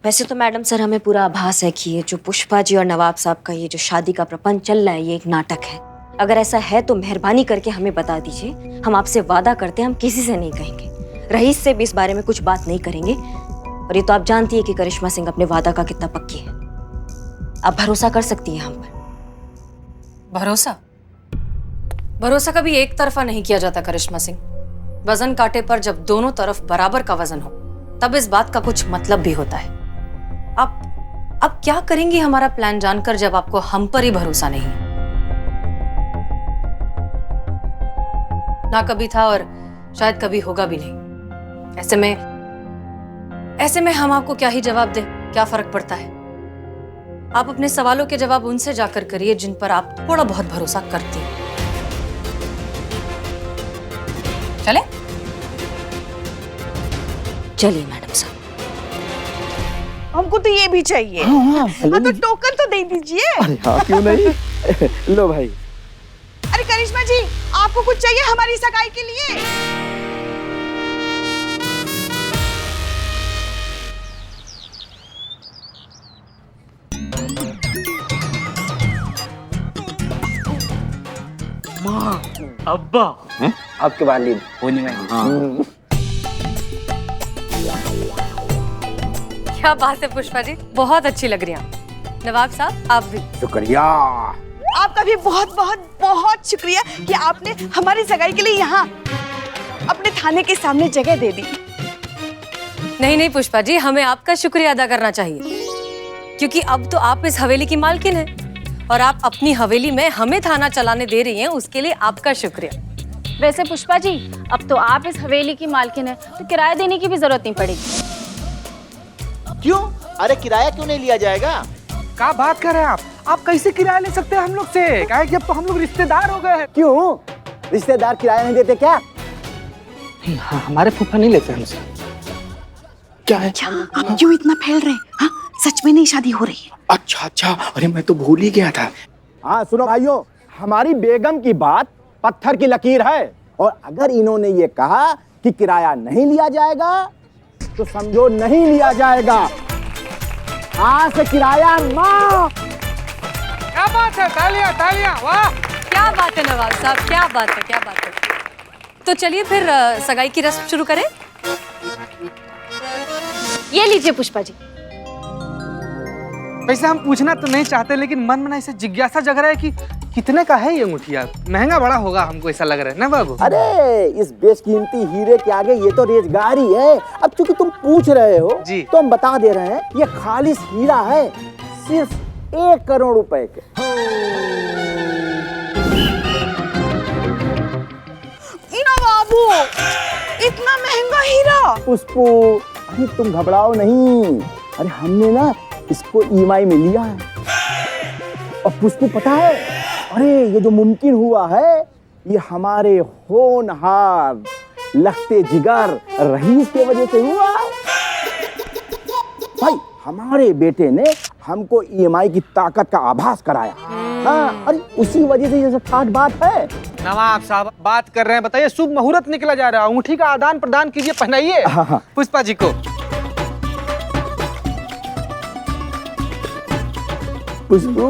वैसे तो मैडम सर हमें पूरा आभास है कि ये जो पुष्पा जी और नवाब साहब का ये जो शादी का प्रपंच चल रहा है ये एक नाटक है। अगर ऐसा है तो मेहरबानी करके हमें बता दीजिए। हम आपसे वादा करते हैं हम किसी से नहीं कहेंगे, रईस से भी इस बारे में कुछ बात नहीं करेंगे। और ये तो आप जानती है कि करिश्मा सिंह अपने वादा का कितना पक्की है। आप भरोसा कर सकती हैं हम पर। भरोसा कभी एक तरफा नहीं किया जाता करिश्मा सिंह। वजन कांटे पर जब दोनों तरफ बराबर का वजन हो तब इस बात का कुछ मतलब भी होता है। आप क्या करेंगी हमारा प्लान जानकर जब आपको हम पर ही भरोसा नहीं? ना कभी था और शायद कभी होगा भी नहीं। ऐसे में हम आपको क्या ही जवाब दें, क्या फर्क पड़ता है। आप अपने सवालों के जवाब उनसे जाकर करिए जिन पर आप थोड़ा बहुत भरोसा करती हैं। चले? चलिए मैडम साहब। हमको तो ये भी चाहिए। हाँ, तो टोकन तो दे दीजिए। अरे हाँ, क्यों नहीं। लो भाई। अरे करिश्मा जी, आपको कुछ चाहिए हमारी सगाई के लिए? माँ, अब्बा, आपके वालिद होने में। क्या बात है पुष्पा जी, बहुत अच्छी लग रही हैं। नवाब साहब आप भी। शुक्रिया। आपका भी बहुत बहुत बहुत शुक्रिया कि आपने हमारी सगाई के लिए यहाँ अपने थाने के सामने जगह दे दी। नहीं पुष्पा जी, हमें आपका शुक्रिया अदा करना चाहिए, क्योंकि अब तो आप इस हवेली की मालकिन हैं और आप अपनी हवेली में हमें थाना चलाने दे रही हैं, उसके लिए आपका शुक्रिया। वैसे पुष्पा जी, अब तो आप इस हवेली की मालकिन है, तो किराया देने की भी जरूरत नहीं पड़ेगी। क्यों? अरे किराया क्यों नहीं लिया जाएगा? क्या बात कर रहे हैं आप कैसे किराया ले सकते हैं हम लोग से? क्या है कि अब तो हम लोग रिश्तेदार हो गए हैं। क्यों? रिश्तेदार किराया नहीं देते क्या? हाँ, हमारे फूफा नहीं लेते हमसे। क्या है? आप क्यों इतना फैल रहे हैं? हाँ, सच में नहीं शादी हो रही है? अच्छा, अरे मैं तो भूल ही गया था। हाँ सुनो भाइयों, हमारी बेगम की बात पत्थर की लकीर है, और अगर इन्होंने ये कहा कि किराया नहीं लिया जाएगा तो समझो नहीं लिया जाएगा। आज से किराया माफ। क्या बात है, तालियां तालियां, वाह क्या बात है नवाब साहब, क्या बात है, क्या बात है। तो चलिए फिर सगाई की रस्म शुरू करें। ये लीजिए पुष्पा जी। वैसे हम पूछना तो नहीं चाहते, लेकिन मन में ऐसे जिज्ञासा जग रहा है कि कितने का है ये अंगूठिया? महंगा बड़ा होगा हमको ऐसा लग रहा है ना बाबू? अरे इस बेशकीमती हीरे के आगे ये तो रेजगारी है। अब चूंकि तुम पूछ रहे हो जी, तो हम बता दे रहे हैं, ये खालिस हीरा है, सिर्फ 1 करोड़ रुपए के। बाबू, इतना महंगा हीरा? पुष्पू, अरे तुम घबराओ नहीं। अरे हमने ना इसको ईएमआई में लिया है। और पुष्पू पता है, अरे ये जो मुमकिन हुआ है, ये हमारे होनहार लखते जिगर रईस की वजह से हुआ। भाई हमारे बेटे ने हमको ईएमआई की ताकत का आभास कराया। हाँ, अरे उसी वजह से ये सब ठाट बात है। नवाब साहब बात कर रहे हैं, बताइए शुभ मुहूर्त निकला जा रहा है, अंगूठी का आदान प्रदान कीजिए, पहनाइए पुष्पा जी को। पुष्पू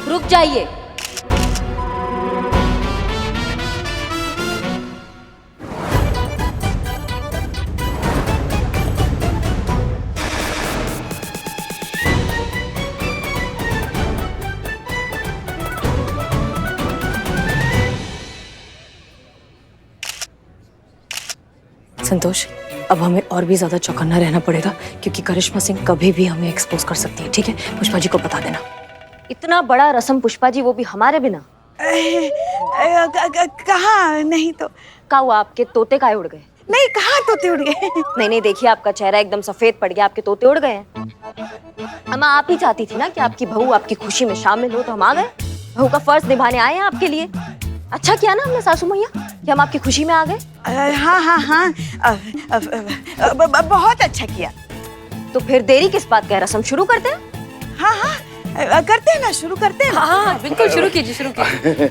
रुक जाइए। संतोष, अब हमें और भी ज्यादा चौकन्ना रहना पड़ेगा, क्योंकि करिश्मा सिंह कभी भी हमें एक्सपोज कर सकती है। ठीक है, पुष्पा जी को बता देना। इतना बड़ा रस्म पुष्पा जी, वो भी हमारे बिना। कहाँ? नहीं तो का हुआ, आपके तोते काहे उड़ गए? नहीं, कहाँ तोते उड़ गए? नहीं देखिए, आपका चेहरा एकदम सफेद पड़ गया, आपके तोते उड़ गए हैं। अम्मा आप ही चाहती थी ना कि आपकी बहू आपकी खुशी में शामिल हो, तो हम आ गए। बहू का फर्ज निभाने आए हैं आपके लिए। अच्छा किया ना हमने सासू मैया कि हम आपकी खुशी में आ गए। हाँ, बहुत अच्छा किया। तो फिर देरी किस बात का, रस्म शुरू करते हैं? हाँ, करते हैं ना, शुरू करते हैं। हाँ, बिल्कुल शुरू कीजिए, शुरू कीजिए।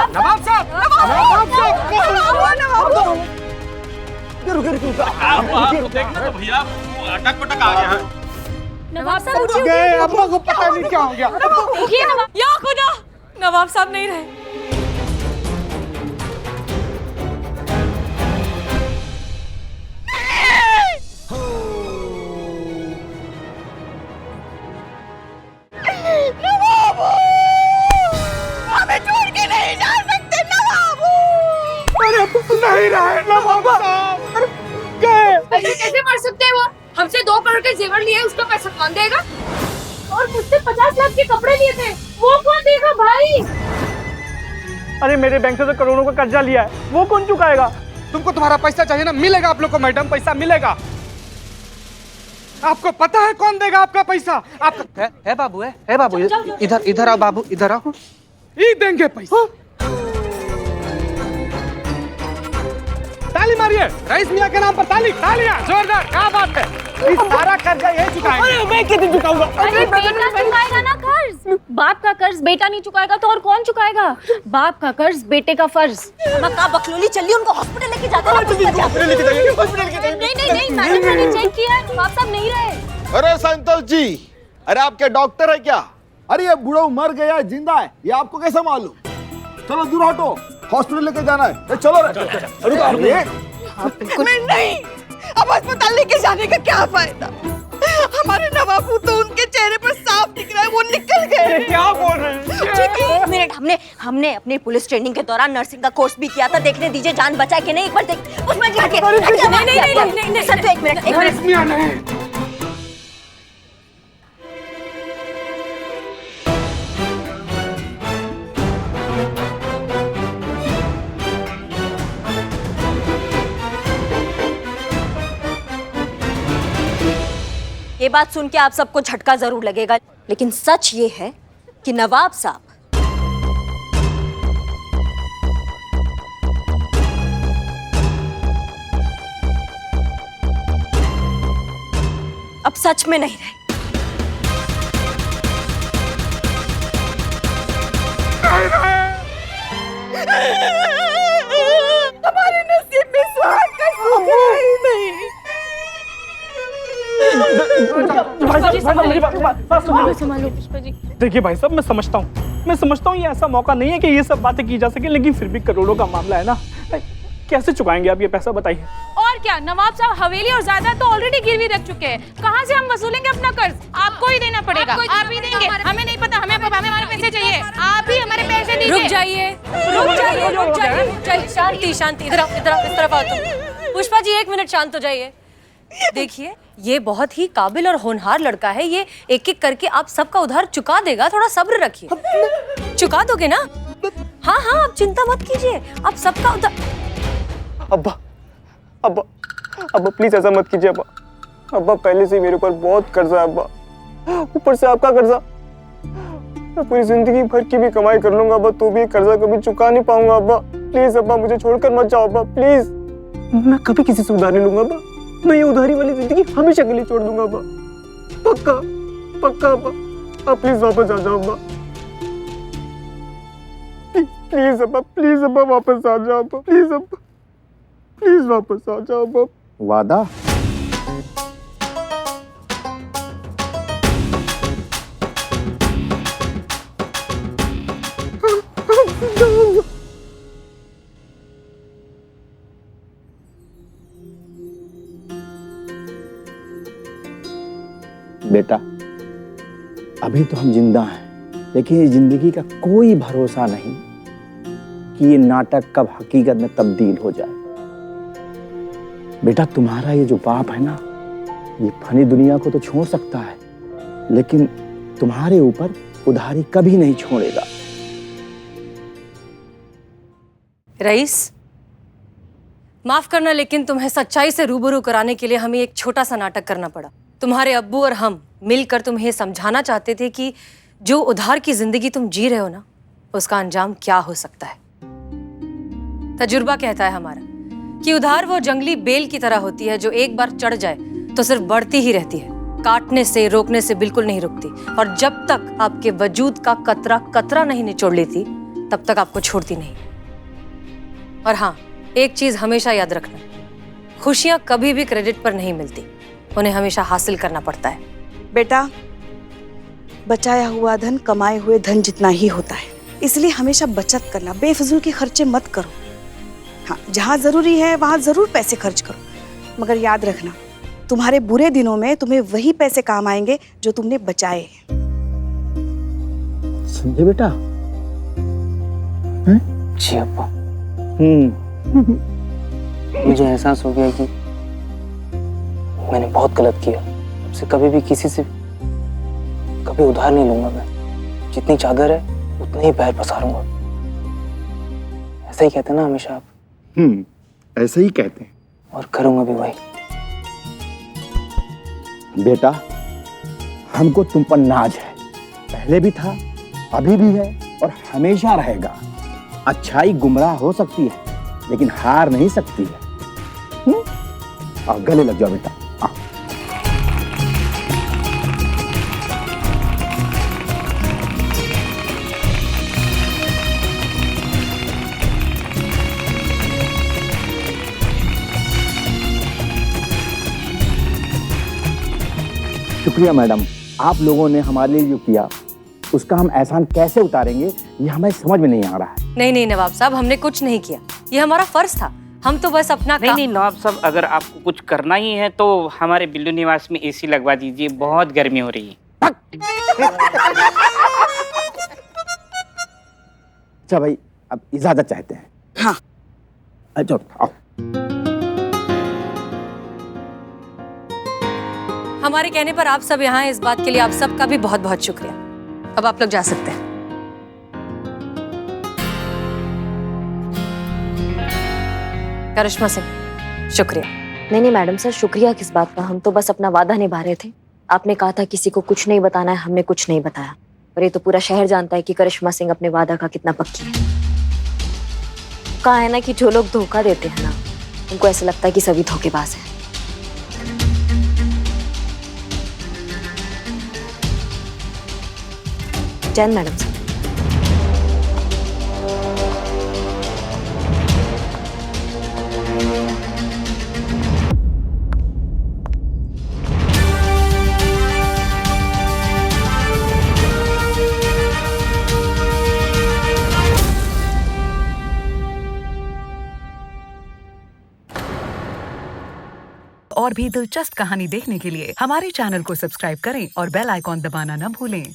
नवाब साहब, भैया अटक पटक आ गया। नवाब साहब उठिए, अम्मा को पता नहीं क्या हो गया। या खुदा, नवाब साहब नहीं रहे। हमें छोड़ के नहीं जा सकते नवाब। नहीं रहे नवाब साहब, गए। ऐसे कैसे मर सकते हैं वो? हमसे 2 करोड़ के जेवर लिए, उसका पैसा कौन देगा? और मुझसे 50 लाख के कपड़े लिए थे, वो कौन देगा भाई? अरे मेरे बैंक से तो करोड़ों का कर्जा लिया है, वो कौन चुकाएगा? तुमको तुम्हारा पैसा चाहिए ना, मिलेगा आप लोग को मैडम, पैसा मिलेगा। आपको पता है कौन देगा आपका पैसा? आपका है बाबू, है बाबू, इधर इधर आओ बाबू, इधर आओ। ये देंगे पैसा। ताली मारिए रईस मियां के नाम पर, ताली, तालियां जोरदार। क्या बात है, इस सारा कर्जा यही चुकाएंगे। अरे मैं कितनी चुकाऊंगा? अरे बेटा चुकाएगा ना कर्ज। बाप का कर्ज बेटा नहीं चुकाएगा तो और कौन चुकाएगा? बाप का कर्ज बेटे का फर्ज। मक्का बकलोली चलिए, उनको हॉस्पिटल लेके जाते हैं। नहीं मैडम ने चेक किया, बाप साहब नहीं रहे। अरे संतोष जी, अरे आपके डॉक्टर है क्या? अरे ये बूढ़ा मर गया है जिंदा है, ये आपको कैसे मालूम? चलो दूर हटो, हॉस्पिटल लेके जाना है। चलो नहीं, अब अस्पताल लेके जाने का क्या फायदा? हमारे नवाबू तो उनके चेहरे पर साफ दिख रहा है, वो निकल गए। क्या बोल रहे हैं? एक मिनट, हमने अपनी पुलिस ट्रेनिंग के दौरान नर्सिंग का कोर्स भी किया था। देखने दीजिए जान बचा कि नहीं, एक बार देख। उसमें नहीं, सर एक मिनट। ये बात सुन के आप सबको झटका जरूर लगेगा, लेकिन सच ये है कि नवाब साहब अब सच में नहीं रहे। हमारे नसीब में सुहाग का सुख ही नहीं। देखिए भाई साहब, मैं समझता हूँ ये ऐसा मौका नहीं है कि ये सब बातें की जा सके, लेकिन फिर भी करोड़ों का मामला है ना, कैसे चुकाएंगे आप ये पैसा, बताइए। और क्या, नवाब साहब हवेली और जायदाद तो ऑलरेडी गिरवी रख चुके हैं, कहाँ से हम वसूलेंगे अपना कर्ज? आपको ही देना पड़ेगा। आप ही देंगे, हमें नहीं पता, हमें हमारे पैसे चाहिए, आप ही हमारे पैसे दीजिए। रुक जाइए। शांति, इधर आओ, इस तरफ आओ तुम। पुष्पा जी 1 मिनट शांत हो जाइए। देखिए, ये बहुत ही काबिल और होनहार लड़का है, ये एक एक करके आप सबका उधार चुका देगा, थोड़ा सब्र रखिए। चुका दोगे ना? हाँ, आप चिंता मत कीजिए, आप सबका उधार। अब्बा प्लीज ऐसा मत कीजिए अब्बा, पहले से मेरे ऊपर बहुत कर्जा है अब्बा, ऊपर से आपका कर्जा। मैं पूरी जिंदगी भर की भी कमाई कर लूंगा अब्बा, तो भी कर्जा कभी चुका नहीं पाऊंगा अब्बा। प्लीज अब्बा, मुझे छोड़कर मत जाओ अब्बा, प्लीज। मैं कभी किसी से उधार नहीं लूंगा अब्बा, मैं ये उधारी वाली जिंदगी हमेशा के लिए छोड़ दूंगा अब्बा, पक्का अब्बा। आप प्लीज वापस आ जाओ अब्बा, प्लीज अब्बा वापस आ जाओ अब्बा, प्लीज वापस आ जाओ अब्बा। वादा? बेटा, अभी तो हम जिंदा हैं, लेकिन ये जिंदगी का कोई भरोसा नहीं कि ये नाटक कब हकीकत में तब्दील हो जाए। बेटा, तुम्हारा ये जो बाप है ना, ये फनी दुनिया को तो छोड़ सकता है, लेकिन तुम्हारे ऊपर उधारी कभी नहीं छोड़ेगा। रईस, माफ करना, लेकिन तुम्हें सच्चाई से रूबरू कराने के लिए हमें एक छोटा सा नाटक करना पड़ा। तुम्हारे अब्बू और हम मिलकर तुम्हें समझाना चाहते थे कि जो उधार की जिंदगी तुम जी रहे हो ना, उसका अंजाम क्या हो सकता है। तजुर्बा कहता है हमारा कि उधार वो जंगली बेल की तरह होती है जो एक बार चढ़ जाए तो सिर्फ बढ़ती ही रहती है, काटने से रोकने से बिल्कुल नहीं रुकती, और जब तक आपके वजूद का कतरा नहीं निचोड़ लेती तब तक आपको छोड़ती नहीं। और हाँ, एक चीज हमेशा याद रखना, खुशियां कभी भी क्रेडिट पर नहीं मिलती, उन्हें हमेशा हासिल करना पड़ता है। बेटा, बचाया हुआ धन कमाए हुए धन जितना ही होता है, इसलिए हमेशा बचत करना, बेफिजूल के खर्चे मत करो। हाँ, जहाँ जरूरी है वहाँ जरूर पैसे खर्च करो, मगर याद रखना, तुम्हारे बुरे दिनों में तुम्हें वही पैसे काम आएंगे जो तुमने बचाए हैं। समझे बेटा? जी अब्बा। मुझे एहसास हो गया कि मैंने बहुत गलत किया। अब से कभी भी किसी से कभी उधार नहीं लूंगा मैं। जितनी चादर है उतने ही पैर पसारूंगा। ऐसा ही कहते हैं ना हमेशा आप? ऐसे ही कहते हैं। और करूंगा भी वही। बेटा, हमको तुम पर नाज है, पहले भी था, अभी भी है और हमेशा रहेगा। अच्छाई गुमराह हो सकती है लेकिन हार नहीं सकती है। गले लग जाओ बेटा। शुक्रिया मैडम, आप लोगों ने हमारे लिए जो किया उसका हम एहसान कैसे उतारेंगे ये हमें समझ में नहीं आ रहा है। नहीं नहीं नवाब साहब, हमने कुछ नहीं किया, ये हमारा फर्ज था। हम तो बस अपना नहीं नवाब साहब, अगर आपको कुछ करना ही है तो हमारे बिल्लू निवास में एसी लगवा दीजिए, बहुत गर्मी हो रही है। अच्छा भाई, अब इजाजत चाहते हैं। हाँ। अच्छा आओ। हमारे कहने पर आप सब यहाँ हैं, इस बात के लिए आप सबका भी बहुत बहुत शुक्रिया। अब आप लोग जा सकते हैं। करिश्मा सिंह, शुक्रिया। नहीं मैडम सर, शुक्रिया किस बात का, हम तो बस अपना वादा निभा रहे थे। आपने कहा था किसी को कुछ नहीं बताना है, हमने कुछ नहीं बताया। और ये तो पूरा शहर जानता है कि करिश्मा सिंह अपने वादा का कितना पक्की है। कहा है ना कि जो लोग धोखा देते हैं ना, उनको ऐसा लगता है कि सभी धोखेबाज हैं। Jain madam sir. और भी दिलचस्प कहानी देखने के लिए हमारे चैनल को सब्सक्राइब करें और बेल आइकॉन दबाना न भूलें।